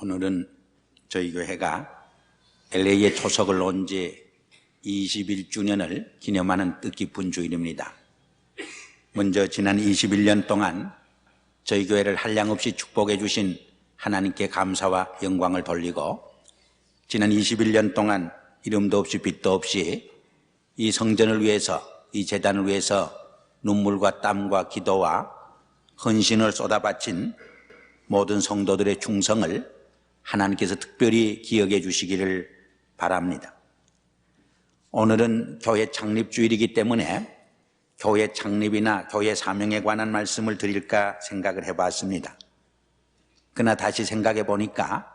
오늘은 저희 교회가 LA에 초석을 놓은 지 21주년을 기념하는 뜻깊은 주일입니다. 먼저 지난 21년 동안 저희 교회를 한량없이 축복해 주신 하나님께 감사와 영광을 돌리고, 지난 21년 동안 이름도 없이 빛도 없이 이 성전을 위해서, 이 재단을 위해서 눈물과 땀과 기도와 헌신을 쏟아바친 모든 성도들의 충성을 하나님께서 특별히 기억해 주시기를 바랍니다. 오늘은 교회 창립주일이기 때문에 교회 창립이나 교회 사명에 관한 말씀을 드릴까 생각을 해봤습니다. 그러나 다시 생각해 보니까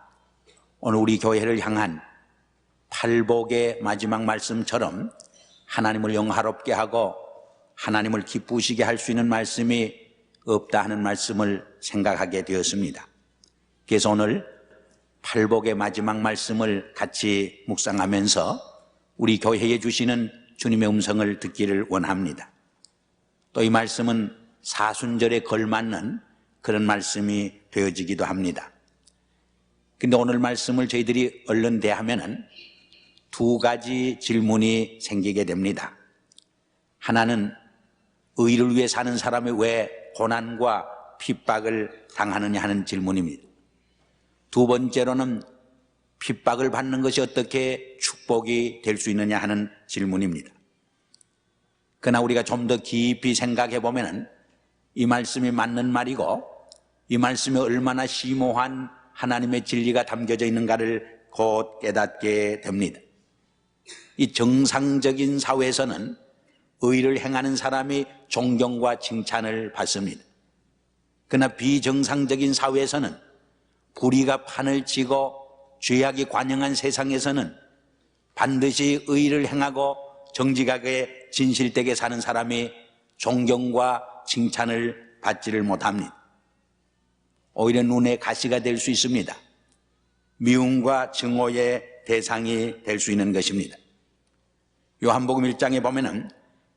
오늘 우리 교회를 향한 팔복의 마지막 말씀처럼 하나님을 영화롭게 하고 하나님을 기쁘시게 할 수 있는 말씀이 없다 하는 말씀을 생각하게 되었습니다. 그래서 오늘 팔복의 마지막 말씀을 같이 묵상하면서 우리 교회에 주시는 주님의 음성을 듣기를 원합니다. 또 이 말씀은 사순절에 걸맞는 그런 말씀이 되어지기도 합니다. 근데 오늘 말씀을 저희들이 얼른 대하면은 두 가지 질문이 생기게 됩니다. 하나는 의를 위해 사는 사람이 왜 고난과 핍박을 당하느냐 하는 질문입니다. 두 번째로는 핍박을 받는 것이 어떻게 축복이 될 수 있느냐 하는 질문입니다. 그러나 우리가 좀 더 깊이 생각해 보면 이 말씀이 맞는 말이고, 이 말씀에 얼마나 심오한 하나님의 진리가 담겨져 있는가를 곧 깨닫게 됩니다. 이 정상적인 사회에서는 의를 행하는 사람이 존경과 칭찬을 받습니다. 그러나 비정상적인 사회에서는 불의가 판을 치고 죄악이 관영한 세상에서는 반드시 의를 행하고 정직하게 진실되게 사는 사람이 존경과 칭찬을 받지를 못합니다. 오히려 눈에 가시가 될 수 있습니다. 미움과 증오의 대상이 될 수 있는 것입니다. 요한복음 1장에 보면은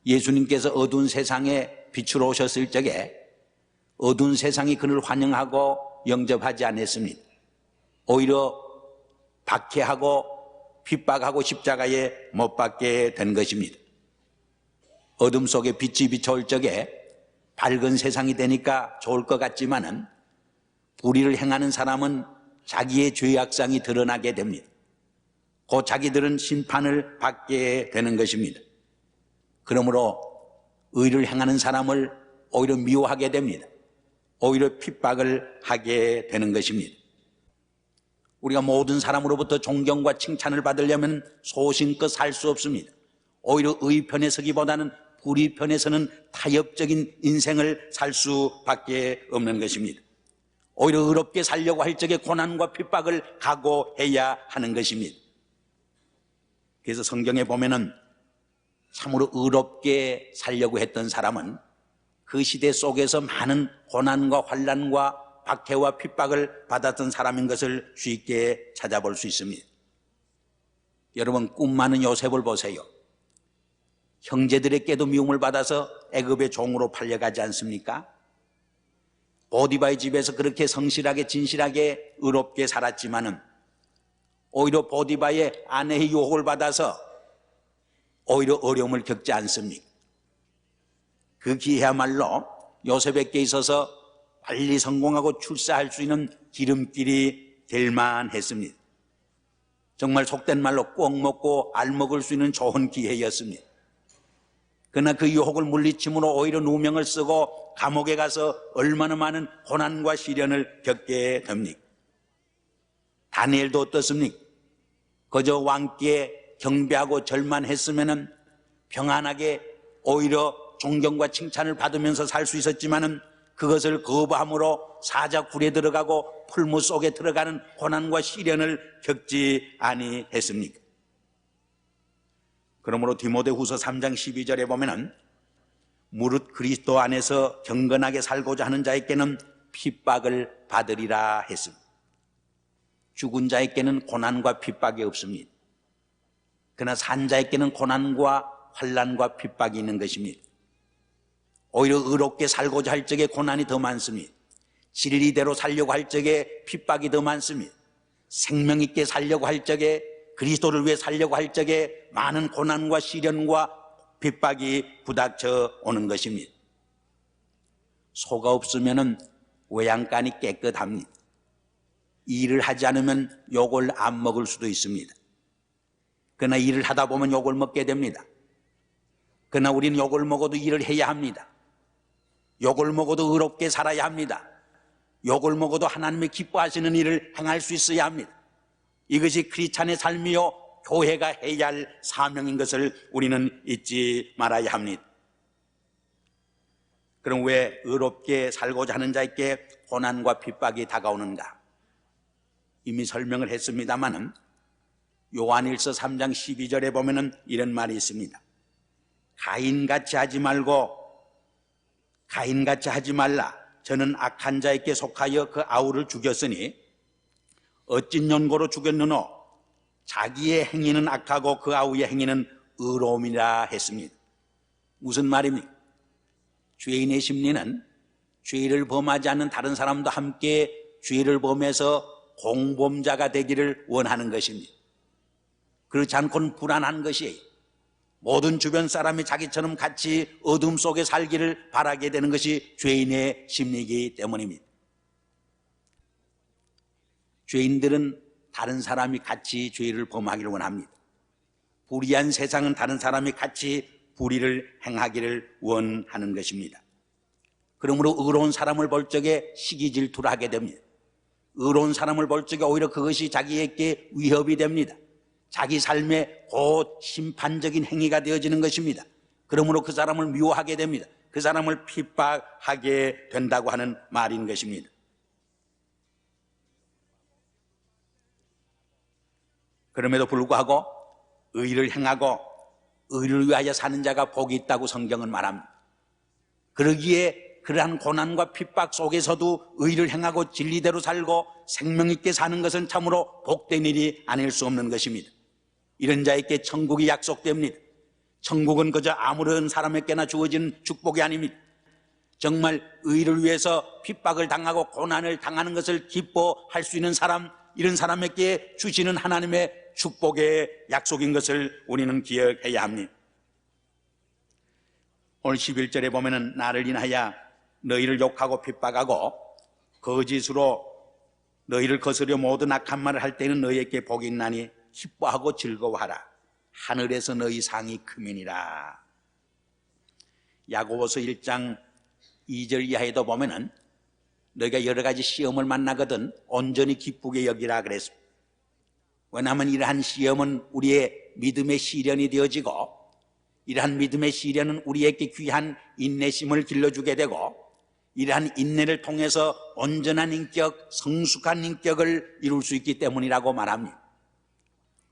예수님께서 어두운 세상에 빛으로 오셨을 적에 어두운 세상이 그를 환영하고 영접하지 않았습니다. 오히려 박해하고 핍박하고 십자가에 못 박게 된 것입니다. 어둠 속에 빛이 비춰올 적에 밝은 세상이 되니까 좋을 것 같지만은 불의를 행하는 사람은 자기의 죄악상이 드러나게 됩니다. 곧 자기들은 심판을 받게 되는 것입니다. 그러므로 의를 행하는 사람을 오히려 미워하게 됩니다. 오히려 핍박을 하게 되는 것입니다. 우리가 모든 사람으로부터 존경과 칭찬을 받으려면 소신껏 살 수 없습니다. 오히려 의 편에 서기보다는 불의 편에 서는 타협적인 인생을 살 수밖에 없는 것입니다. 오히려 의롭게 살려고 할 적에 고난과 핍박을 각오해야 하는 것입니다. 그래서 성경에 보면은 참으로 의롭게 살려고 했던 사람은 그 시대 속에서 많은 고난과 환난과 박해와 핍박을 받았던 사람인 것을 쉽게 찾아볼 수 있습니다. 여러분, 꿈 많은 요셉을 보세요. 형제들에게도 미움을 받아서 애굽의 종으로 팔려가지 않습니까? 보디바의 집에서 그렇게 성실하게 진실하게 의롭게 살았지만은 오히려 보디바의 아내의 유혹을 받아서 오히려 어려움을 겪지 않습니까? 그 기회야말로 요셉에게 있어서 빨리 성공하고 출세할 수 있는 기름길이 될 만했습니다. 정말 속된 말로 꼭 먹고 알 먹을 수 있는 좋은 기회였습니다. 그러나 그 유혹을 물리침으로 오히려 누명을 쓰고 감옥에 가서 얼마나 많은 고난과 시련을 겪게 됩니까? 다니엘도 어떻습니까? 그저 왕께 경배하고 절만 했으면 평안하게 오히려 존경과 칭찬을 받으면서 살 수 있었지만은 그것을 거부함으로 사자굴에 들어가고 풀무 속에 들어가는 고난과 시련을 겪지 아니했습니까? 그러므로 디모데후서 3장 12절에 보면은 무릇 그리스도 안에서 경건하게 살고자 하는 자에게는 핍박을 받으리라 했습니다. 죽은 자에게는 고난과 핍박이 없습니다. 그러나 산 자에게는 고난과 환난과 핍박이 있는 것입니다. 오히려 의롭게 살고자 할 적에 고난이 더 많습니다. 진리대로 살려고 할 적에 핍박이 더 많습니다. 생명 있게 살려고 할 적에, 그리스도를 위해 살려고 할 적에 많은 고난과 시련과 핍박이 부닥쳐 오는 것입니다. 소가 없으면 외양간이 깨끗합니다. 일을 하지 않으면 욕을 안 먹을 수도 있습니다. 그러나 일을 하다 보면 욕을 먹게 됩니다. 그러나 우리는 욕을 먹어도 일을 해야 합니다. 욕을 먹어도 의롭게 살아야 합니다. 욕을 먹어도 하나님의 기뻐하시는 일을 행할 수 있어야 합니다. 이것이 크리스찬의 삶이요 교회가 해야 할 사명인 것을 우리는 잊지 말아야 합니다. 그럼 왜 의롭게 살고자 하는 자에게 고난과 핍박이 다가오는가? 이미 설명을 했습니다마는 요한일서 3장 12절에 보면은 이런 말이 있습니다. 가인같이 하지 말고 가인같이 하지 말라. 저는 악한 자에게 속하여 그 아우를 죽였으니 어찐 연고로 죽였느뇨? 자기의 행위는 악하고 그 아우의 행위는 의로움이라 했습니다. 무슨 말입니까? 죄인의 심리는 죄를 범하지 않는 다른 사람도 함께 죄를 범해서 공범자가 되기를 원하는 것입니다. 그렇지 않고는 불안한 것이에요. 모든 주변 사람이 자기처럼 같이 어둠 속에 살기를 바라게 되는 것이 죄인의 심리이기 때문입니다. 죄인들은 다른 사람이 같이 죄를 범하기를 원합니다. 불의한 세상은 다른 사람이 같이 불의를 행하기를 원하는 것입니다. 그러므로 의로운 사람을 볼 적에 시기 질투를 하게 됩니다. 의로운 사람을 볼 적에 오히려 그것이 자기에게 위협이 됩니다. 자기 삶에 곧 심판적인 행위가 되어지는 것입니다. 그러므로 그 사람을 미워하게 됩니다. 그 사람을 핍박하게 된다고 하는 말인 것입니다. 그럼에도 불구하고 의를 행하고 의를 위하여 사는 자가 복이 있다고 성경은 말합니다. 그러기에 그러한 고난과 핍박 속에서도 의를 행하고 진리대로 살고 생명 있게 사는 것은 참으로 복된 일이 아닐 수 없는 것입니다. 이런 자에게 천국이 약속됩니다. 천국은 그저 아무런 사람에게나 주어진 축복이 아닙니다. 정말 의를 위해서 핍박을 당하고 고난을 당하는 것을 기뻐할 수 있는 사람, 이런 사람에게 주시는 하나님의 축복의 약속인 것을 우리는 기억해야 합니다. 오늘 11절에 보면은 나를 인하여 너희를 욕하고 핍박하고 거짓으로 너희를 거스려 모든 악한 말을 할 때는 너희에게 복이 있나니 기뻐하고 즐거워하라. 하늘에서 너희 상이 크민이라. 야고보서 1장 2절 이하에도 보면은 너희가 여러 가지 시험을 만나거든 온전히 기쁘게 여기라 그랬습니다. 왜냐하면 이러한 시험은 우리의 믿음의 시련이 되어지고 이러한 믿음의 시련은 우리에게 귀한 인내심을 길러주게 되고 이러한 인내를 통해서 온전한 인격, 성숙한 인격을 이룰 수 있기 때문이라고 말합니다.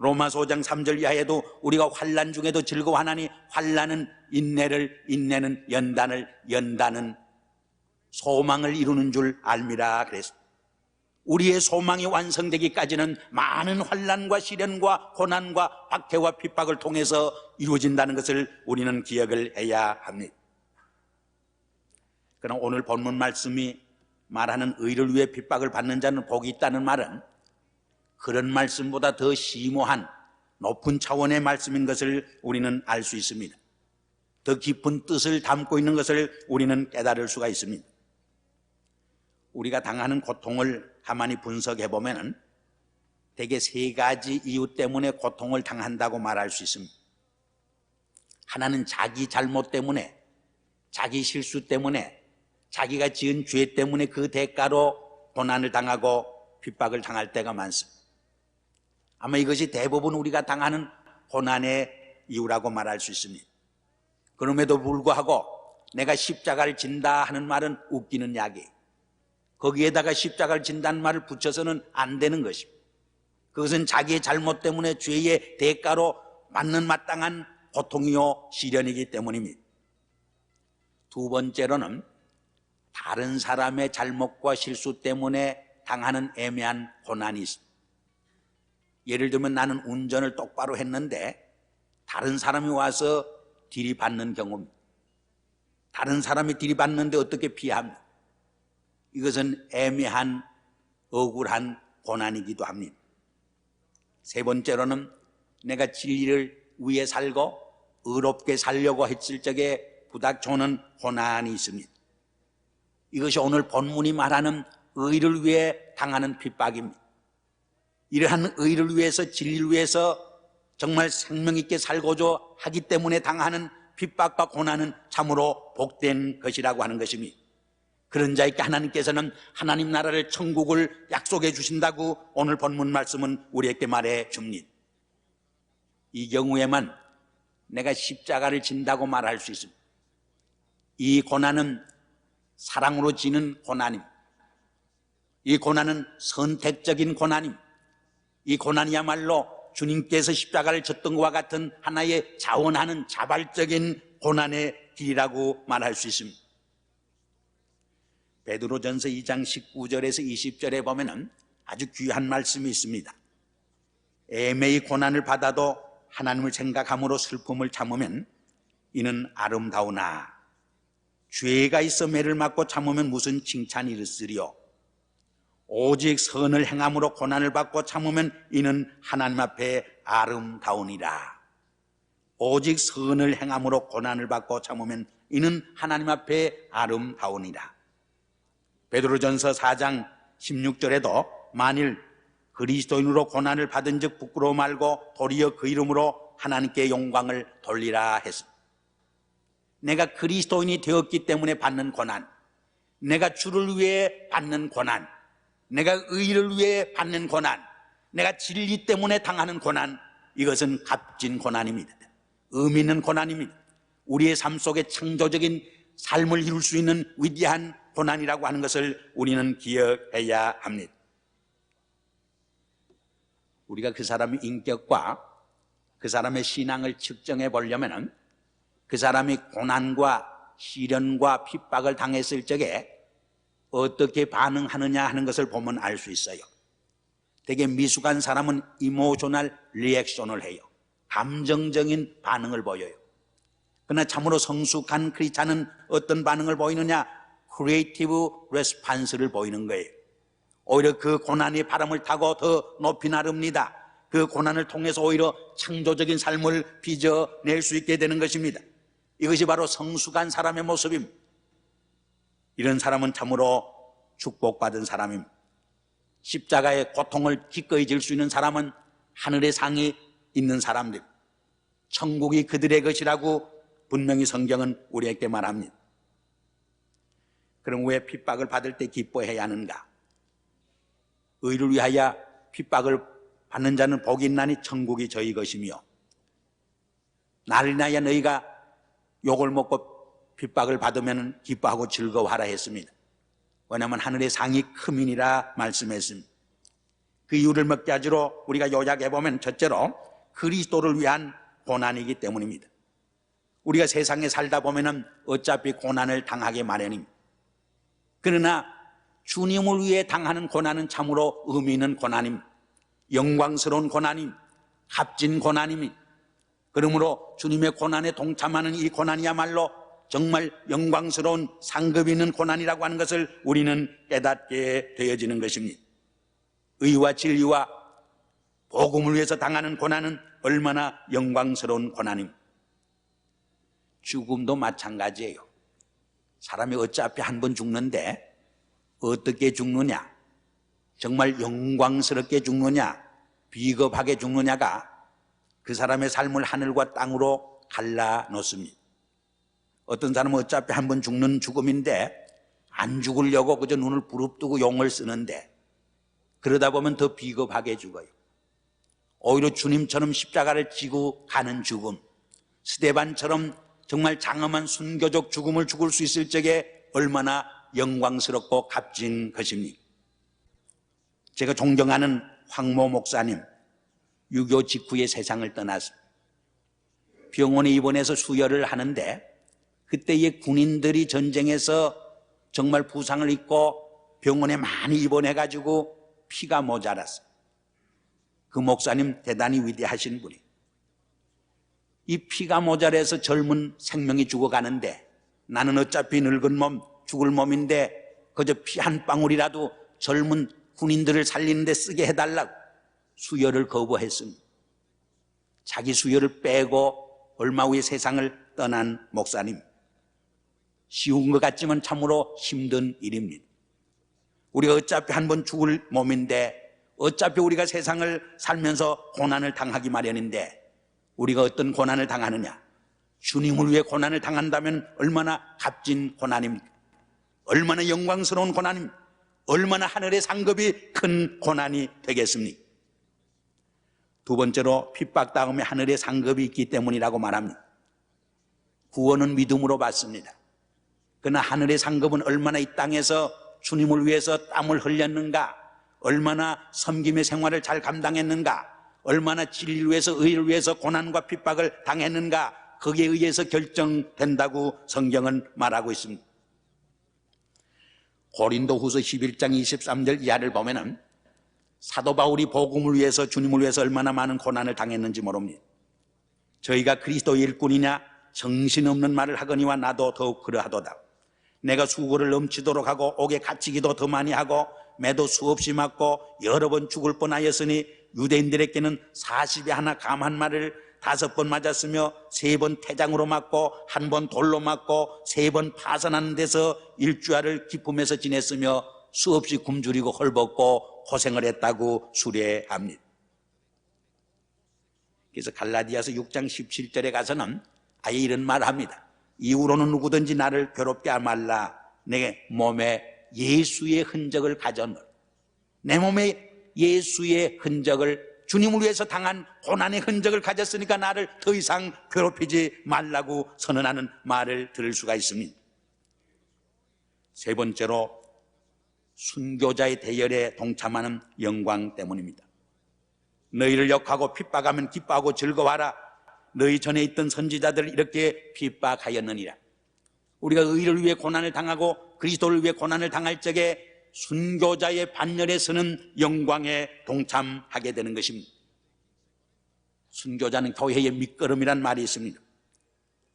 로마서 5장 3절 이하에도 우리가 환난 중에도 즐거워하나니 환난은 인내를, 인내는 연단을, 연단은 소망을 이루는 줄 알미라 그랬습니다. 우리의 소망이 완성되기까지는 많은 환난과 시련과 고난과 박해와 핍박을 통해서 이루어진다는 것을 우리는 기억을 해야 합니다. 그러나 오늘 본문 말씀이 말하는 의를 위해 핍박을 받는 자는 복이 있다는 말은 그런 말씀보다 더 심오한 높은 차원의 말씀인 것을 우리는 알 수 있습니다. 더 깊은 뜻을 담고 있는 것을 우리는 깨달을 수가 있습니다. 우리가 당하는 고통을 가만히 분석해 보면은 대개 세 가지 이유 때문에 고통을 당한다고 말할 수 있습니다. 하나는 자기 잘못 때문에, 자기 실수 때문에, 자기가 지은 죄 때문에 그 대가로 고난을 당하고 핍박을 당할 때가 많습니다. 아마 이것이 대부분 우리가 당하는 고난의 이유라고 말할 수 있습니다. 그럼에도 불구하고 내가 십자가를 진다 하는 말은 웃기는 이야기예요. 거기에다가 십자가를 진다는 말을 붙여서는 안 되는 것입니다. 그것은 자기의 잘못 때문에 죄의 대가로 맞는 마땅한 고통이요 시련이기 때문입니다. 두 번째로는 다른 사람의 잘못과 실수 때문에 당하는 애매한 고난이 있습니다. 예를 들면 나는 운전을 똑바로 했는데 다른 사람이 와서 들이받는 경우입니다. 다른 사람이 들이받는데 어떻게 피합니까? 이것은 애매한 억울한 고난이기도 합니다. 세 번째로는 내가 진리를 위해 살고 의롭게 살려고 했을 적에 부닥쳐오는 고난이 있습니다. 이것이 오늘 본문이 말하는 의를 위해 당하는 핍박입니다. 이러한 의를 위해서, 진리를 위해서 정말 생명 있게 살고자 하기 때문에 당하는 핍박과 고난은 참으로 복된 것이라고 하는 것입니다. 그런 자에게 하나님께서는 하나님 나라를, 천국을 약속해 주신다고 오늘 본문 말씀은 우리에게 말해 줍니다. 이 경우에만 내가 십자가를 진다고 말할 수 있습니다. 이 고난은 사랑으로 지는 고난입니다. 이 고난은 선택적인 고난입니다. 이 고난이야말로 주님께서 십자가를 졌던 것과 같은 하나의 자원하는 자발적인 고난의 길이라고 말할 수 있습니다. 베드로전서 2장 19절에서 20절에 보면은 아주 귀한 말씀이 있습니다. 애매히 고난을 받아도 하나님을 생각함으로 슬픔을 참으면 이는 아름다우나 죄가 있어 매를 맞고 참으면 무슨 칭찬이 있으리요. 오직 선을 행함으로 고난을 받고 참으면 이는 하나님 앞에 아름다우니라. 오직 선을 행함으로 고난을 받고 참으면 이는 하나님 앞에 아름다우니라. 베드로전서 4장 16절에도 만일 그리스도인으로 고난을 받은 즉 부끄러워 말고 도리어 그 이름으로 하나님께 영광을 돌리라 했습니다. 내가 그리스도인이 되었기 때문에 받는 고난, 내가 주를 위해 받는 고난, 내가 의를 위해 받는 고난, 내가 진리 때문에 당하는 고난, 이것은 값진 고난입니다. 의미 있는 고난입니다. 우리의 삶 속에 창조적인 삶을 이룰 수 있는 위대한 고난이라고 하는 것을 우리는 기억해야 합니다. 우리가 그 사람의 인격과 그 사람의 신앙을 측정해 보려면 그 사람이 고난과 시련과 핍박을 당했을 적에 어떻게 반응하느냐 하는 것을 보면 알 수 있어요. 되게 미숙한 사람은 이모셔널 리액션을 해요. 감정적인 반응을 보여요. 그러나 참으로 성숙한 크리스찬은 어떤 반응을 보이느냐? 크리에이티브 레스판스를 보이는 거예요. 오히려 그 고난이 바람을 타고 더 높이 나릅니다. 그 고난을 통해서 오히려 창조적인 삶을 빚어낼 수 있게 되는 것입니다. 이것이 바로 성숙한 사람의 모습입니다. 이런 사람은 참으로 축복받은 사람입니다. 십자가의 고통을 기꺼이 질 수 있는 사람은 하늘의 상이 있는 사람들, 천국이 그들의 것이라고 분명히 성경은 우리에게 말합니다. 그럼 왜 핍박을 받을 때 기뻐해야 하는가? 의를 위하여 핍박을 받는 자는 복이 있나니 천국이 저희 것이며, 나를 인하여 너희가 욕을 먹고 핍박을 받으면 기뻐하고 즐거워하라 했습니다. 왜냐하면 하늘의 상이 크민이라 말씀했습니다. 그 이유를 몇 가지로 우리가 요약해보면, 첫째로 그리스도를 위한 고난이기 때문입니다. 우리가 세상에 살다 보면 어차피 고난을 당하게 마련입니다. 그러나 주님을 위해 당하는 고난은 참으로 의미 있는 고난입니다. 영광스러운 고난입니다. 값진 고난입니다. 그러므로 주님의 고난에 동참하는 이 고난이야말로 정말 영광스러운 상급 있는 고난이라고 하는 것을 우리는 깨닫게 되어지는 것입니다. 의와 진리와 복음을 위해서 당하는 고난은 얼마나 영광스러운 고난입니다. 죽음도 마찬가지예요. 사람이 어차피 한 번 죽는데 어떻게 죽느냐, 정말 영광스럽게 죽느냐, 비겁하게 죽느냐가 그 사람의 삶을 하늘과 땅으로 갈라놓습니다. 어떤 사람은 어차피 한 번 죽는 죽음인데 안 죽으려고 그저 눈을 부릅뜨고 용을 쓰는데 그러다 보면 더 비겁하게 죽어요. 오히려 주님처럼 십자가를 지고 가는 죽음, 스데반처럼 정말 장엄한 순교적 죽음을 죽을 수 있을 적에 얼마나 영광스럽고 값진 것입니까? 제가 존경하는 황모 목사님, 6.25 직후에 세상을 떠났습니다. 병원에 입원해서 수혈을 하는데 그때의 군인들이 전쟁에서 정말 부상을 입고 병원에 많이 입원해가지고 피가 모자랐어요. 그 목사님 대단히 위대하신 분이, 이 피가 모자라서 젊은 생명이 죽어가는데 나는 어차피 늙은 몸, 죽을 몸인데 그저 피 한 방울이라도 젊은 군인들을 살리는 데 쓰게 해달라고 수혈을 거부했습니다. 자기 수혈을 빼고 얼마 후에 세상을 떠난 목사님. 쉬운 것 같지만 참으로 힘든 일입니다. 우리가 어차피 한 번 죽을 몸인데, 어차피 우리가 세상을 살면서 고난을 당하기 마련인데, 우리가 어떤 고난을 당하느냐? 주님을 위해 고난을 당한다면 얼마나 값진 고난입니까? 얼마나 영광스러운 고난입니까? 얼마나 하늘의 상급이 큰 고난이 되겠습니까? 두 번째로 핍박 다음에 하늘의 상급이 있기 때문이라고 말합니다. 구원은 믿음으로 받습니다. 그러나 하늘의 상급은 얼마나 이 땅에서 주님을 위해서 땀을 흘렸는가, 얼마나 섬김의 생활을 잘 감당했는가, 얼마나 진리를 위해서 의를 위해서 고난과 핍박을 당했는가, 거기에 의해서 결정된다고 성경은 말하고 있습니다. 고린도후서 11장 23절 이하를 보면은 사도 바울이 복음을 위해서, 주님을 위해서 얼마나 많은 고난을 당했는지 모릅니다. 저희가 그리스도의 일꾼이냐 정신없는 말을 하거니와 나도 더욱 그러하도다. 내가 수고를 넘치도록 하고 옥에 갇히기도 더 많이 하고 매도 수없이 맞고 여러 번 죽을 뻔하였으니 유대인들에게는 40에 하나 감한 말을 5번 맞았으며 3번 태장으로 맞고 1번 돌로 맞고 3번 파선하는 데서 일주일을 기품에서 지냈으며 수없이 굶주리고 헐벗고 고생을 했다고 수례합니다. 그래서 갈라디아서 6장 17절에 가서는 아예 이런 말을 합니다. 이후로는 누구든지 나를 괴롭게 하지 말라. 내 몸에 예수의 흔적을 가져놓으라. 내 몸에 예수의 흔적을, 주님을 위해서 당한 고난의 흔적을 가졌으니까 나를 더 이상 괴롭히지 말라고 선언하는 말을 들을 수가 있습니다. 세 번째로 순교자의 대열에 동참하는 영광 때문입니다. 너희를 욕하고 핍박하면 기뻐하고 즐거워하라. 너희 전에 있던 선지자들 이렇게 핍박하였느니라. 우리가 의를 위해 고난을 당하고 그리스도를 위해 고난을 당할 적에 순교자의 반열에 서는 영광에 동참하게 되는 것입니다. 순교자는 교회의 밑거름이란 말이 있습니다.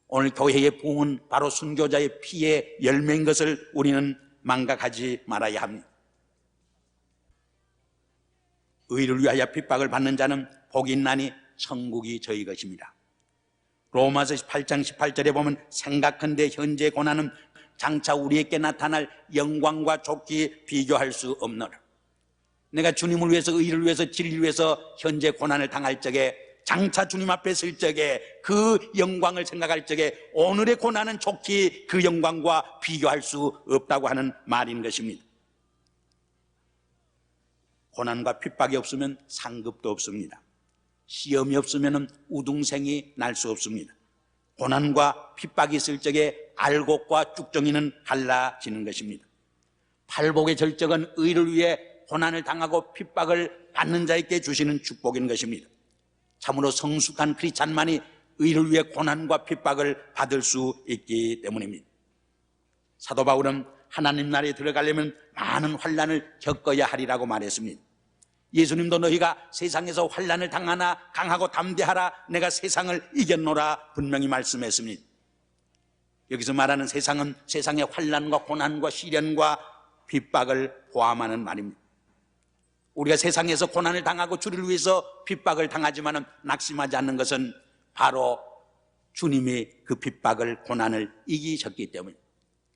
오늘 교회의 부흥은 바로 순교자의 피의 열매인 것을 우리는 망각하지 말아야 합니다. 의를 위하여 핍박을 받는 자는 복이 있나니 천국이 저희 것입니다. 로마서 8장 18절에 보면 생각한데 현재 고난은 장차 우리에게 나타날 영광과 좋게 비교할 수 없노라. 내가 주님을 위해서, 의를 위해서, 진리를 위해서 현재 고난을 당할 적에, 장차 주님 앞에 설 적에 그 영광을 생각할 적에 오늘의 고난은 좋게 그 영광과 비교할 수 없다고 하는 말인 것입니다. 고난과 핍박이 없으면 상급도 없습니다. 시험이 없으면 우등생이 날 수 없습니다. 고난과 핍박이 있을 적에 알곡과 쭉정이는 갈라지는 것입니다. 팔복의 절정은 의를 위해 고난을 당하고 핍박을 받는 자에게 주시는 축복인 것입니다. 참으로 성숙한 크리스찬만이 의를 위해 고난과 핍박을 받을 수 있기 때문입니다. 사도 바울은 하나님 나라에 들어가려면 많은 환난을 겪어야 하리라고 말했습니다. 예수님도 너희가 세상에서 환난을 당하나 강하고 담대하라, 내가 세상을 이겼노라 분명히 말씀했습니다. 여기서 말하는 세상은 세상의 환난과 고난과 시련과 핍박을 포함하는 말입니다. 우리가 세상에서 고난을 당하고 주를 위해서 핍박을 당하지만 낙심하지 않는 것은 바로 주님이 그 핍박을, 고난을 이기셨기 때문입니다.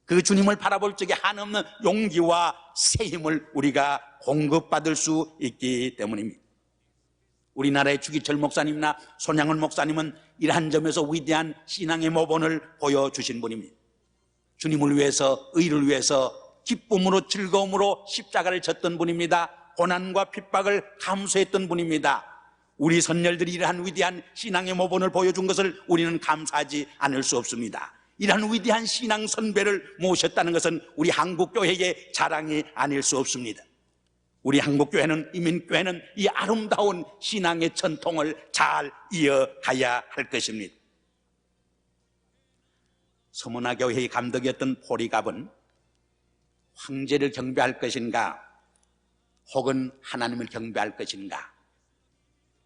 그 주님을 바라볼 적에 한없는 용기와 새 힘을 우리가 공급받을 수 있기 때문입니다. 우리나라의 주기철 목사님이나 손양원 목사님은 이러한 점에서 위대한 신앙의 모본을 보여주신 분입니다. 주님을 위해서, 의를 위해서 기쁨으로, 즐거움으로 십자가를 졌던 분입니다. 고난과 핍박을 감수했던 분입니다. 우리 선열들이 이러한 위대한 신앙의 모본을 보여준 것을 우리는 감사하지 않을 수 없습니다. 이러한 위대한 신앙 선배를 모셨다는 것은 우리 한국교회의 자랑이 아닐 수 없습니다. 우리 한국교회는, 이민교회는 이 아름다운 신앙의 전통을 잘 이어가야 할 것입니다. 서문화교회의 감독이었던 포리갑은 황제를 경배할 것인가, 혹은 하나님을 경배할 것인가,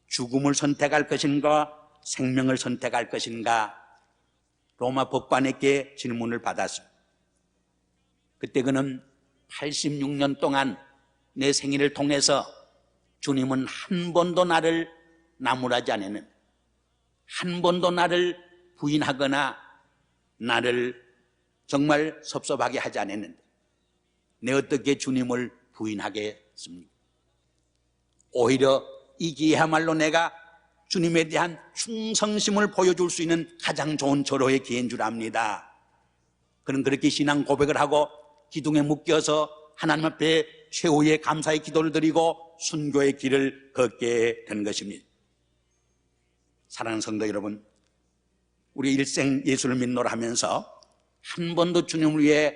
죽음을 선택할 것인가, 생명을 선택할 것인가, 로마 법관에게 질문을 받았습니다. 그때 그는 86년 동안 내 생일을 통해서 주님은 한 번도 나를 나무라지 않았는데, 한 번도 나를 부인하거나 나를 정말 섭섭하게 하지 않았는데 내 어떻게 주님을 부인하겠습니까? 오히려 이기야말로 내가 주님에 대한 충성심을 보여줄 수 있는 가장 좋은 절호의 기회인 줄 압니다. 그는 그렇게 신앙 고백을 하고 기둥에 묶여서 하나님 앞에 최후의 감사의 기도를 드리고 순교의 길을 걷게 된 것입니다. 사랑하는 성도 여러분, 우리 일생 예수를 믿노라 하면서 한 번도 주님을 위해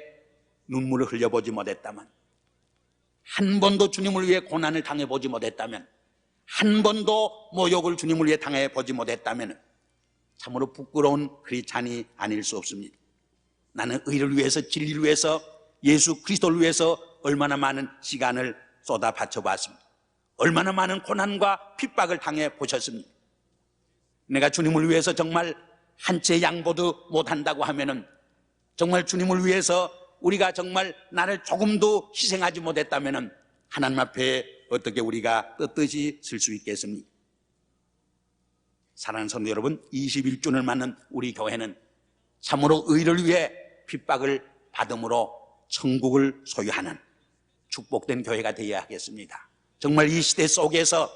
눈물을 흘려보지 못했다면, 한 번도 주님을 위해 고난을 당해보지 못했다면, 한 번도 모욕을 주님을 위해 당해보지 못했다면 참으로 부끄러운 크리스찬이 아닐 수 없습니다. 나는 의를 위해서, 진리를 위해서, 예수 그리스도를 위해서 얼마나 많은 시간을 쏟아 바쳐봤습니다. 얼마나 많은 고난과 핍박을 당해보셨습니다. 내가 주님을 위해서 정말 한 채 양보도 못한다고 하면은, 정말 주님을 위해서 우리가 정말 나를 조금도 희생하지 못했다면은 하나님 앞에 어떻게 우리가 떳떳이 설 수 있겠습니까? 사랑하는 성도 여러분, 21주년을 맞는 우리 교회는 참으로 의를 위해 핍박을 받음으로 천국을 소유하는 축복된 교회가 되어야 하겠습니다. 정말 이 시대 속에서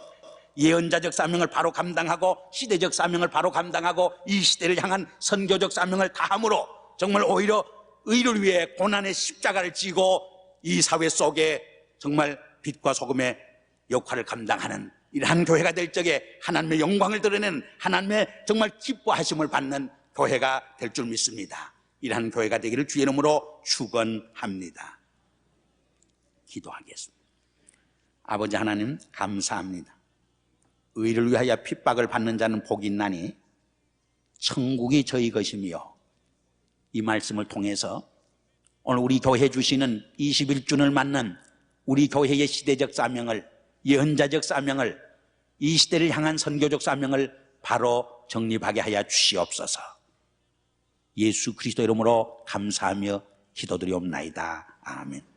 예언자적 사명을 바로 감당하고 시대적 사명을 바로 감당하고 이 시대를 향한 선교적 사명을 다함으로 정말 오히려 의를 위해 고난의 십자가를 지고 이 사회 속에 정말 빛과 소금의 역할을 감당하는 이러한 교회가 될 적에 하나님의 영광을 드러내는, 하나님의 정말 기뻐하심을 받는 교회가 될 줄 믿습니다. 이러한 교회가 되기를 주의 이름으로 축원합니다. 기도하겠습니다. 아버지 하나님, 감사합니다. 의를 위하여 핍박을 받는 자는 복이 있나니 천국이 저희 것이며, 이 말씀을 통해서 오늘 우리 교회 주시는 21주년을 맞는 우리 교회의 시대적 사명을, 예언자적 사명을, 이 시대를 향한 선교적 사명을 바로 정립하게 하여 주시옵소서. 예수 그리스도 이름으로 감사하며 기도드리옵나이다. 아멘.